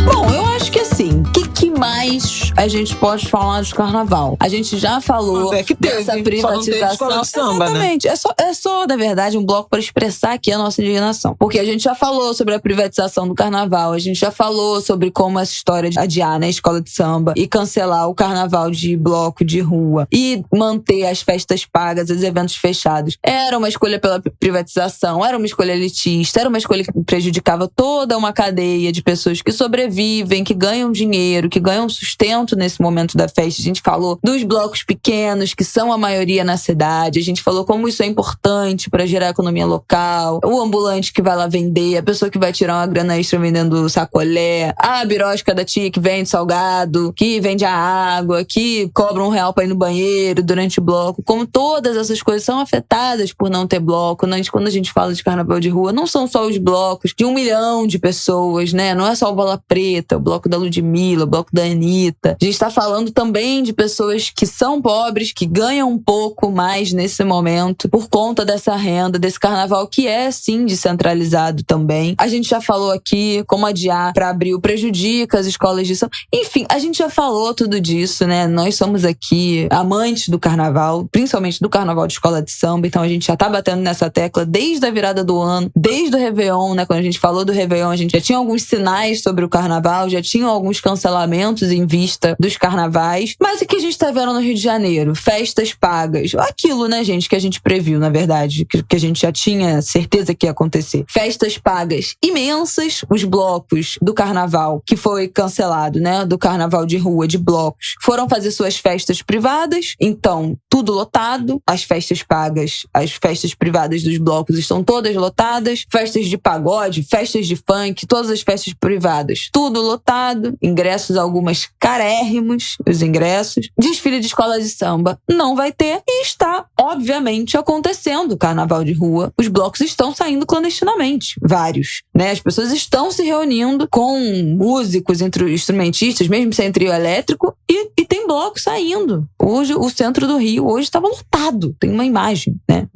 Bom, eu acho que assim, o que mais a gente pode falar de carnaval. A gente já falou que teve, dessa só não teve privatização. escola de samba, exatamente. né? É só, na verdade, um bloco para expressar aqui a nossa indignação. Porque a gente já falou sobre a privatização do carnaval, a gente já falou sobre como essa história de adiar, né, a escola de samba e cancelar o carnaval de bloco de rua e manter as festas pagas, os eventos fechados. Era uma escolha pela privatização, era uma escolha elitista, era uma escolha que prejudicava toda uma cadeia de pessoas que sobrevivem, que ganham dinheiro, que ganham sustento nesse momento da festa. A gente falou dos blocos pequenos, que são a maioria na cidade. A gente falou como isso é importante para gerar economia local. O ambulante que vai lá vender, a pessoa que vai tirar uma grana extra vendendo sacolé, a birosca da tia que vende salgado, que vende a água, que cobra R$1 para ir no banheiro durante o bloco. Como todas essas coisas são afetadas por não ter bloco. Quando a gente fala de carnaval de rua, não são só os blocos de 1 milhão de pessoas, né? Não é só o Bola Preta, o bloco da Ludmilla, o bloco da Anitta. A gente está falando também de pessoas que são pobres, que ganham um pouco mais nesse momento por conta dessa renda, desse carnaval que é, sim, descentralizado também. A gente já falou aqui como adiar para abril prejudica as escolas de samba. Enfim, a gente já falou tudo disso, né? Nós somos aqui amantes do carnaval, principalmente do carnaval de escola de samba, então a gente já tá batendo nessa tecla desde a virada do ano, desde o Réveillon, né? Quando a gente falou do Réveillon, a gente já tinha alguns sinais sobre o carnaval, já tinha alguns cancelamentos em vista dos carnavais. Mas o que a gente tá vendo no Rio de Janeiro? Festas pagas. Aquilo, né, gente, que a gente previu, na verdade, que a gente já tinha certeza que ia acontecer. Festas pagas imensas, os blocos do carnaval, que foi cancelado, né, do carnaval de rua, de blocos, foram fazer suas festas privadas, então, tudo lotado, as festas pagas, as festas privadas dos blocos estão todas lotadas, festas de pagode, festas de funk, todas as festas privadas, tudo lotado, ingressos algumas carérrimos, os ingressos. Desfile de escola de samba não vai ter e está, obviamente, acontecendo o carnaval de rua. Os blocos estão saindo clandestinamente, vários, né? As pessoas estão se reunindo com músicos, entre instrumentistas, mesmo sem trio elétrico, e tem blocos saindo. Hoje, o centro do Rio hoje estava lotado. Tem uma imagem, né?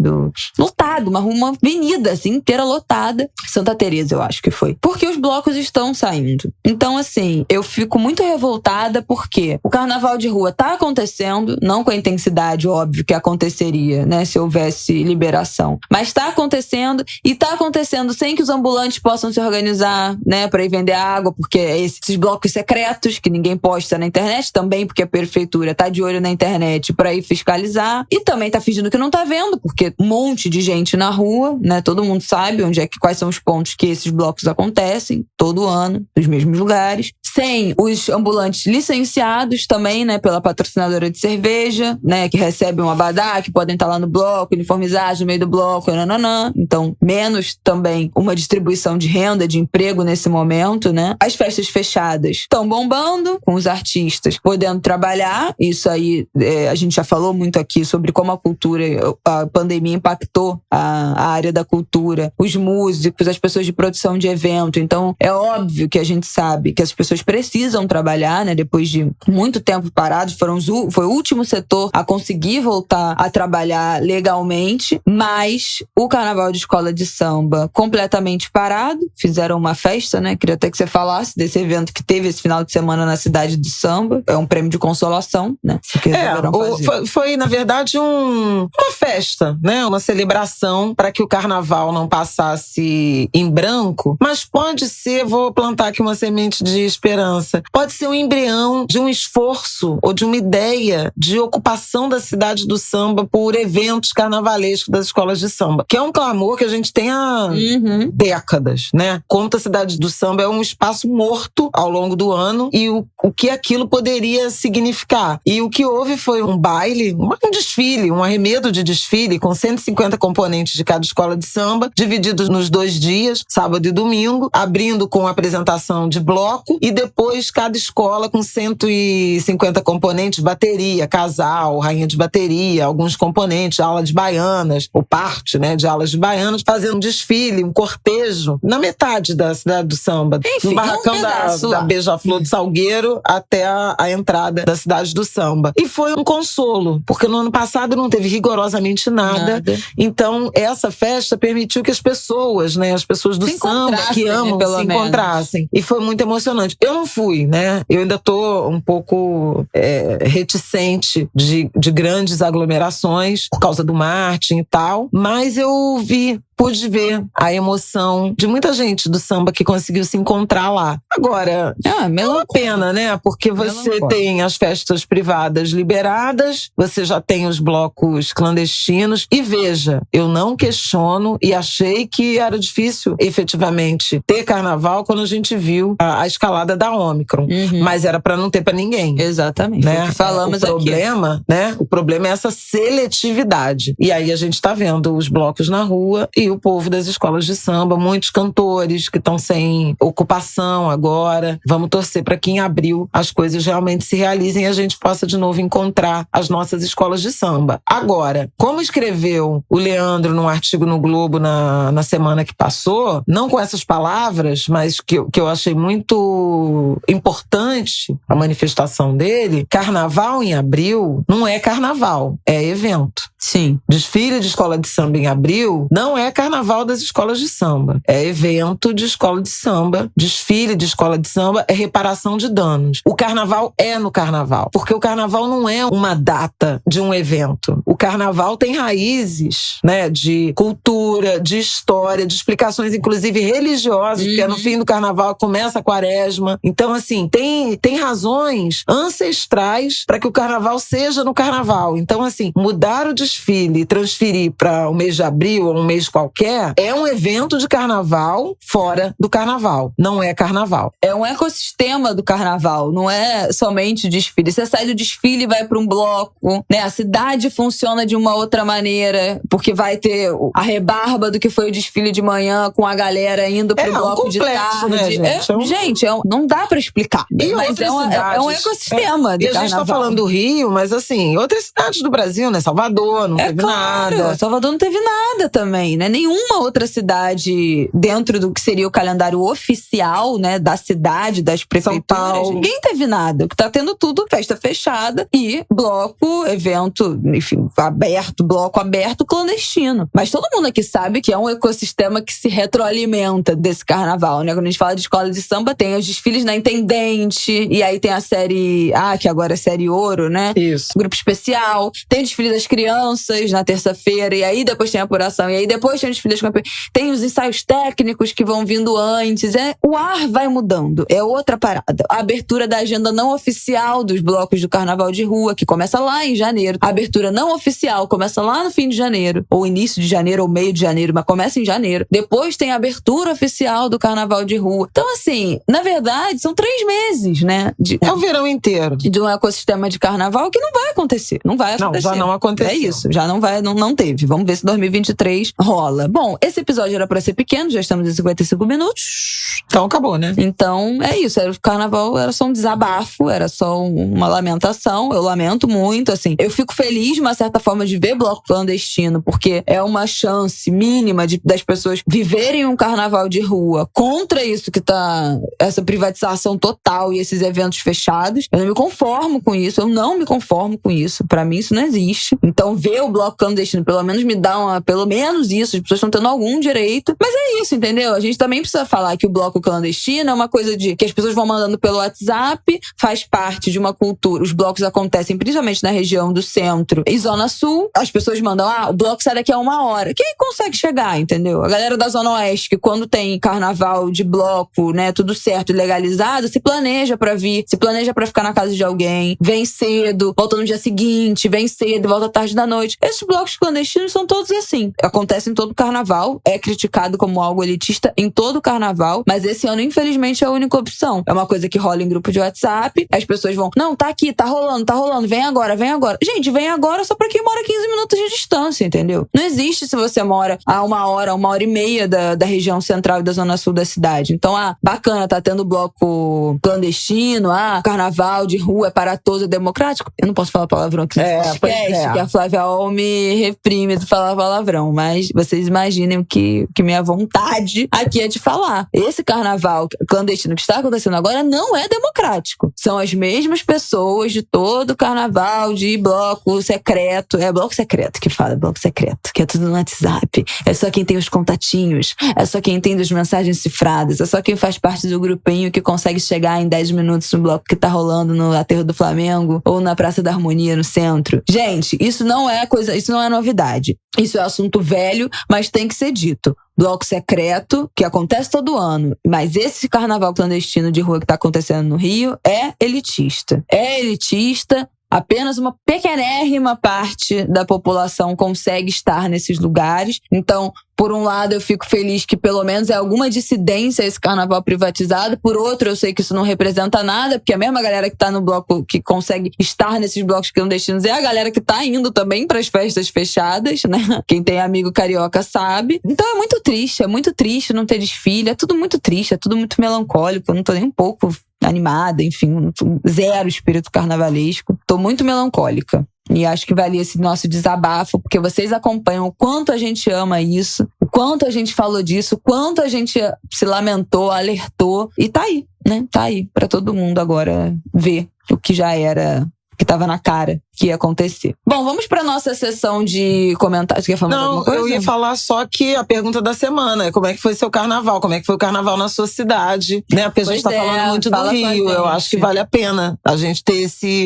Lotado, uma avenida assim, inteira lotada. Santa Teresa, eu acho que foi. Porque os blocos estão saindo. Então, assim, eu fico muito revoltada porque o carnaval de rua tá acontecendo, não com a intensidade, óbvio, que aconteceria, né? Se houvesse liberação. Mas tá acontecendo, e tá acontecendo sem que os ambulantes possam se organizar, né? Pra ir vender água, porque esses blocos secretos que ninguém posta na internet, também porque a prefeitura tá de olho na internet pra ir fiscalizar. E também tá fingindo que não tá vendo, porque um monte de gente na rua, né? Todo mundo sabe quais são os pontos que esses blocos acontecem, todo ano, nos mesmos lugares. Sem os ambulantes licenciados também, né? Pela patrocinadora de cerveja, né? Que recebem um abadá, que podem estar lá no bloco, uniformizados no meio do bloco, nananã. Então, menos também uma distribuição de renda, de emprego nesse momento, né? As festas fechadas estão bombando, com os artistas podendo trabalhar. Isso aí, a gente já falou muito aqui sobre como a pandemia impactou a área da cultura, os músicos, as pessoas de produção de evento. Então, é óbvio que a gente sabe que as pessoas precisam trabalhar, né? Depois de muito tempo parados, foi o último setor a conseguir voltar a trabalhar legalmente, mas o carnaval de escola de samba completamente parado. Fizeram uma festa, né? Queria até que você falasse desse evento que teve esse final de semana na cidade de samba. É um prêmio de consolação, né? Foi, na verdade, uma festa, né? Uma celebração para que o carnaval não passasse em branco, mas pode ser, vou plantar aqui uma semente de esperança, pode ser um embrião de um esforço ou de uma ideia de ocupação da cidade do samba por eventos carnavalescos das escolas de samba, que é um clamor que a gente tem há décadas, né? Como a cidade do samba é um espaço morto ao longo do ano e o que aquilo poderia significar. E o que houve foi um baile, um desfile, um arremedo de desfile com 150 componentes de cada escola de samba, divididos nos 2 dias, sábado e domingo, abrindo com a apresentação de bloco e depois cada escola com 150 componentes, bateria, casal, rainha de bateria, alguns componentes, aula de baianas, ou parte, né, de aulas de baianas, fazendo um desfile, um cortejo na metade da cidade do samba. Enfim, no barracão da Beija-Flor do Salgueiro até a entrada da cidade do samba. E foi um consolo, porque no ano passado não teve rigorosamente nada. Então, essa festa permitiu que as pessoas, né, as pessoas do samba que amam, né, se encontrassem. E foi muito emocionante. Eu não fui, né? Eu ainda tô um pouco reticente de grandes aglomerações por causa do Martin e tal, mas eu pude ver a emoção de muita gente do samba que conseguiu se encontrar lá. Agora, é uma pena, né? Porque você tem as festas privadas liberadas, você já tem os blocos clandestinos. E veja, eu não questiono e achei que era difícil, efetivamente, ter carnaval quando a gente viu a escalada da Ômicron. Mas era pra não ter pra ninguém. Exatamente. Né? Foi o que falamos aqui. O problema é essa seletividade. E aí a gente tá vendo os blocos na rua e o povo das escolas de samba, muitos cantores que estão sem ocupação agora. Vamos torcer para que em abril as coisas realmente se realizem e a gente possa de novo encontrar as nossas escolas de samba. Agora, como escreveu o Leandro num artigo no Globo na semana que passou, não com essas palavras, mas que eu achei muito importante a manifestação dele, carnaval em abril não é carnaval, é evento. Sim. Desfile de escola de samba em abril não é carnaval das escolas de samba. É evento de escola de samba. Desfile de escola de samba é reparação de danos. O carnaval é no carnaval. Porque o carnaval não é uma data de um evento. O carnaval tem raízes, né, de cultura, de história, de explicações, inclusive religiosas, porque no fim do carnaval começa a quaresma. Então, assim, tem razões ancestrais para que o carnaval seja no carnaval. Então, assim, mudar o desfile e transferir para o mês de abril ou um mês qualquer é um evento de carnaval fora do carnaval. Não é carnaval. É um ecossistema do carnaval, não é somente o desfile. Você sai do desfile e vai para um bloco, né? A cidade funciona de uma outra maneira, porque vai ter a rebarba do que foi o desfile de manhã com a galera indo pro bloco de tarde. Né, gente? Não dá para explicar. E mas é um ecossistema do carnaval. E a gente tá falando do Rio, mas assim, outras cidades do Brasil, né? Salvador, não teve nada. Salvador não teve nada também, né? Nenhuma outra cidade dentro do que seria o calendário oficial, né? Da cidade, das prefeituras. Ninguém teve nada. O que tá tendo tudo, festa fechada e bloco, evento, enfim, aberto, bloco aberto, clandestino. Mas todo mundo aqui sabe que é um ecossistema que se retroalimenta desse carnaval, né? Quando a gente fala de escola de samba, tem os desfiles na Intendente, e aí tem a série que agora é série Ouro, né? Isso. Grupo especial. Tem o desfile das crianças na terça-feira, e aí depois tem a apuração, e aí depois tem o desfile das campeões. Tem os ensaios técnicos que vão vindo antes. O ar vai mudando. É outra parada. A abertura da agenda não oficial dos blocos do Carnaval de Rua, que começa lá em janeiro. A abertura não oficial começa lá no fim de janeiro, ou início de janeiro, ou meio de janeiro, mas começa em janeiro. Depois tem a abertura oficial do Carnaval de Rua. Então, assim, na verdade, são 3 meses, né? É o verão inteiro. De um ecossistema de carnaval que não vai acontecer. Não vai acontecer. Não, já não aconteceu. É isso, já não vai, não teve. Vamos ver se 2023 rola. Bom, esse episódio era pra ser pequeno, já estamos em 55 minutos. Então acabou, né? Então, é isso. O carnaval era só um desabafo, era só uma lamentação. Eu lamento muito, assim. Eu fico feliz, de uma certa forma, de ver bloco clandestino, porque é uma chance mínima das pessoas viverem um carnaval de rua contra isso que tá, essa privatização total e esses eventos fechados. Eu não me conformo com isso, eu não me conformo com isso. Pra mim, isso não existe. Então, ver o bloco clandestino, pelo menos me dá pelo menos isso, as pessoas estão tendo algum direito. Mas é isso, entendeu? A gente também precisa falar que o bloco clandestino é uma coisa que as pessoas vão mandando pelo WhatsApp, faz parte de uma cultura. Os blocos acontecem principalmente na região do centro e Zona Sul. As pessoas mandam, o bloco sai daqui a 1 hora. Quem consegue chegar, entendeu? A galera da Zona Oeste, que quando tem carnaval de bloco, né, tudo certo e legalizado, se planeja pra vir, se planeja pra ficar na casa de alguém, vem cedo, volta no dia seguinte, vem cedo, volta tarde da noite. Esses blocos clandestinos são todos assim. Acontece em todo o carnaval, é criticado como algo elitista em todo o carnaval, mas esse ano, infelizmente, é a única opção. É uma coisa que rola em grupo de WhatsApp, as pessoas vão, não, tá aqui, tá rolando, vem agora. Gente, vem agora só pra quem mora 15 minutos de distância, entendeu? Não existe se você mora a 1 hora e meia da região central e da zona sul da cidade. Então, bacana, tá tendo bloco clandestino, carnaval de rua é para todos, é democrático. Eu não posso falar palavrão aqui nesse podcast, que a Flávia Carol me reprime de falar palavrão, mas vocês imaginem o que minha vontade aqui é de falar. Esse carnaval clandestino que está acontecendo agora não é democrático. São as mesmas pessoas de todo o carnaval, de bloco secreto. É bloco secreto que fala, bloco secreto. Que é tudo no WhatsApp. É só quem tem os contatinhos. É só quem tem as mensagens cifradas. É só quem faz parte do grupinho que consegue chegar em 10 minutos no bloco que tá rolando no Aterro do Flamengo ou na Praça da Harmonia, no centro. Gente, isso não é novidade. Isso é assunto velho, mas tem que ser dito. Bloco secreto, que acontece todo ano, mas esse carnaval clandestino de rua que tá acontecendo no Rio é elitista. É elitista. Apenas uma pequenérrima parte da população consegue estar nesses lugares. Então, por um lado, eu fico feliz que pelo menos é alguma dissidência esse carnaval privatizado. Por outro, eu sei que isso não representa nada, porque a mesma galera que tá no bloco, que consegue estar nesses blocos clandestinos, é a galera que tá indo também pras festas fechadas, né? Quem tem amigo carioca sabe. Então é muito triste não ter desfile. É tudo muito triste, é tudo muito melancólico. Eu não tô nem um pouco animada, enfim, zero espírito carnavalesco. Tô muito melancólica. E acho que valia esse nosso desabafo, porque vocês acompanham o quanto a gente ama isso, o quanto a gente falou disso, o quanto a gente se lamentou, alertou. E tá aí, né? Tá aí pra todo mundo agora ver o que já era, que tava na cara que ia acontecer. Bom, vamos pra nossa sessão de comentários. Você quer falar alguma coisa? Eu ia falar só que a pergunta da semana, como é que foi seu carnaval? Como é que foi o carnaval na sua cidade? Né? Porque a gente tá falando muito do Rio. Eu acho que vale a pena a gente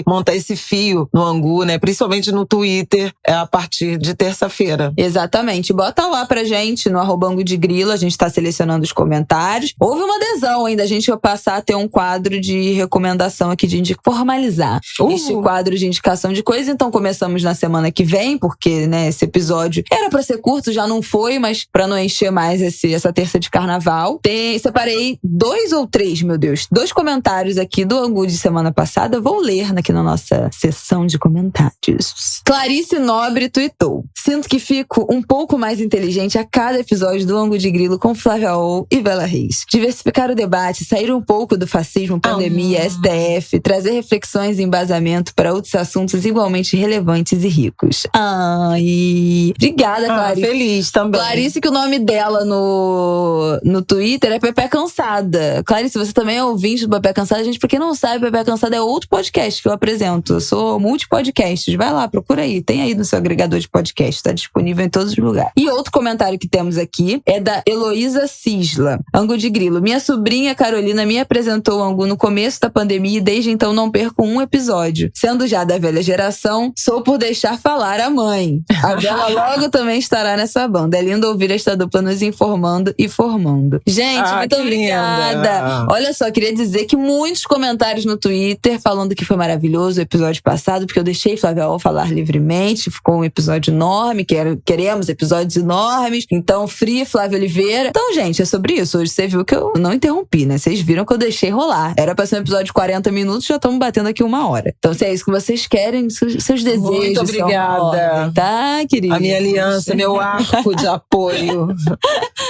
montar esse fio no Angu, né? Principalmente no Twitter, a partir de terça-feira. Exatamente. Bota lá pra gente no @AnguDeGrilo, a gente tá selecionando os comentários. Houve uma adesão ainda, a gente vai passar a ter um quadro de recomendação aqui, formalizar este quadro de indicação de coisa. Então começamos na semana que vem, porque, né, esse episódio era pra ser curto, já não foi, mas pra não encher mais essa terça de carnaval. Separei 2 ou 3, meu Deus, 2 comentários aqui do Angu de semana passada. Eu vou ler aqui na nossa sessão de comentários. Clarice Nobre tuitou: sinto que fico um pouco mais inteligente a cada episódio do Angu de Grilo com Flávia Ol e Bela Reis. Diversificar o debate, sair um pouco do fascismo, pandemia, STF, trazer reflexões e embasamento para outros assuntos igualmente relevantes e ricos. Ai, obrigada, Clarice. Feliz também. Clarice, que o nome dela no Twitter é Pepe Cansada. Clarice, você também é ouvinte do Pepe Cansada. Gente, pra quem não sabe, Pepe Cansada é outro podcast que eu apresento. Eu sou multipodcasts. Vai lá, procura aí. Tem aí no seu agregador de podcast. Tá disponível em todos os lugares. E outro comentário que temos aqui é da Heloísa Cisla. Angu de Grilo. Minha sobrinha Carolina me apresentou o Angu no começo da pandemia e desde então não perco um episódio. Sendo já da velha geração, sou por deixar falar a mãe. A Bela logo também estará nessa banda. É lindo ouvir esta dupla nos informando e formando. Gente, muito obrigada. Linda. Olha só, queria dizer que muitos comentários no Twitter falando que foi maravilhoso o episódio passado, porque eu deixei Flávia Ol falar livremente. Ficou um episódio enorme, queremos episódios enormes. Então, Free, Flávia Oliveira. Então, gente, é sobre isso. Hoje você viu que eu não interrompi, né? Vocês viram que eu deixei rolar. Era pra ser um episódio de 40 minutos, já estamos batendo aqui 1 hora. Então, se é isso que vocês querem, seus desejos. Muito obrigada. Ordem, tá, querida? A minha aliança, meu arco de apoio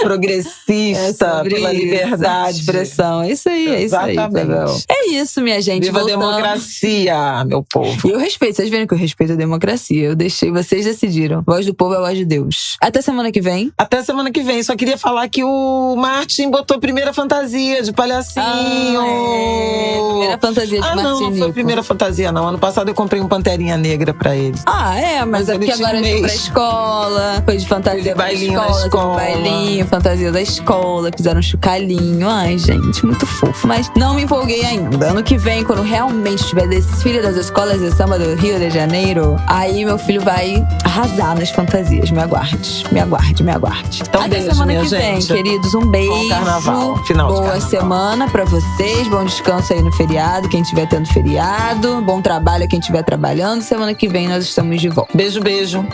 progressista pela liberdade. Expressão. É isso aí, Exatamente. É isso, minha gente. Viva a democracia, meu povo. E eu respeito, vocês viram que eu respeito a democracia. Eu deixei, vocês decidiram. Voz do povo é a voz de Deus. Até semana que vem. Até semana que vem. Só queria falar que o Martin botou primeira fantasia de palhacinho. Primeira fantasia de Martin. Não foi primeira fantasia, não. Ano passado eu comprei um Panterinha Negra pra ele. Mas é porque agora ele foi pra escola. Foi de fantasia da escola. Bailinho, fantasia da escola. Fizeram um chocalhinho. Ai, gente, muito fofo. Mas não me empolguei ainda. Ano que vem, quando realmente tiver desfile das escolas de samba do Rio de Janeiro, aí meu filho vai arrasar nas fantasias. Me aguarde. Então, até beijo, semana minha que vem, gente. queridos. Um beijo. Bom carnaval. Final de Boa carnaval. semana pra vocês. Bom descanso aí no feriado. Quem estiver tendo feriado. Bom trabalho a quem estiver trabalhando. Semana que vem nós estamos de volta. Beijo, beijo.